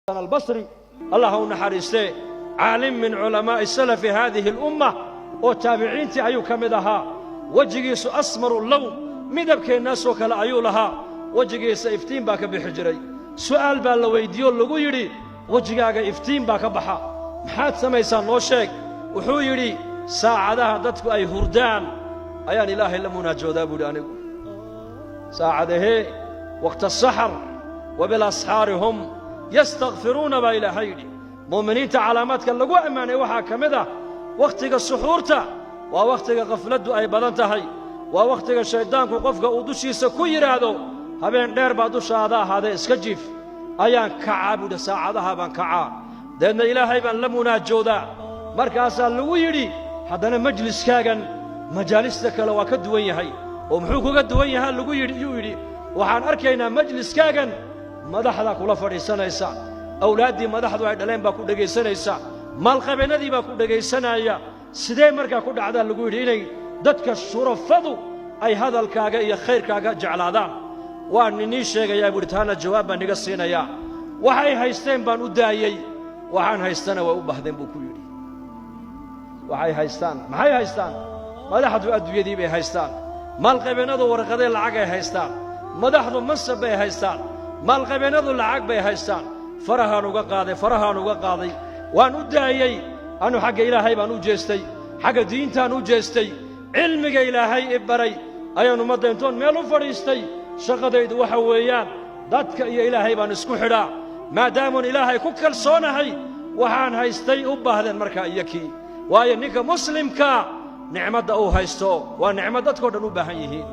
البصري الله نحرسته عالم من علماء السلف هذه الأمة وتابعين أيو كمدها وجهيس أسمر اللون مدبك الناس وكلا أيو لها وجهيس إفتين باك بحجري سؤال بالويديو اللي يري وجهاك إفتين باك بحا محاد سميسان نوشيك وحو يري ساعدها دتك أي هردان أيان إله إلا مناجودا بوداني ساعده وقت السحر وبالأسحار هم يستغفرون با إلهيني مؤمنين علامات كان لغو أماني وحا كمدا وقتك السحورتا ووقتك غفلدو أي بدنتهي ووقتك الشيطان قفك ودوشي سكوير هذا هبين دير بعدوش هذا اسكجيف أيان كعابود ساعدها بان كعا لأن إلهي بان لمنا جودا مركاسا لويري حدنا مجلس كاغن مجالستك لو كدوين هي ومحوكو كدوين هي لغو يري وحان أركينا مجلس كاغن madaxda kula fadhiisanaysa awlaadii madaxdu ay dhaleen baa ku dhageysanaysa maalqabeennadii baa ku dhageysanaya sidee markaa ku dhacdaa lagu yidhi inay dadka shurafadu ay hadalkaaga iyo khayrkaaga jeclaadaan waa ninii sheegayaa buuri taana jawaab baan niga siinayaa waxay haysteen baan u daayay waxaan haystana waa u baahdeen buu ku yidhi waxay haystaan maxay haystaan madaxdu adduunyadii bay haystaan maalqabeennadu warqadee lacag ay haystaan madaxdu mansab bay haystaan maalqabeennadu lacag bay haystaan farahaan uga qaaday waan u daayay anu xagga ilaahay baan u jeestay xagga diintaan u jeestay cilmiga ilaahay i baray ayaan ummadda intoon meel u fadhiistay shaqadaydu waxa weeyaan dadka iyo ilaahay baan isku xidhaa maadaamaan ilaahay ku kalsoonahay waxaan haystay u baahdeen markaa iyakii waayo ninka muslimka nicmadda uu haysto waa nicmad dadkoo dhan u baahan yihiin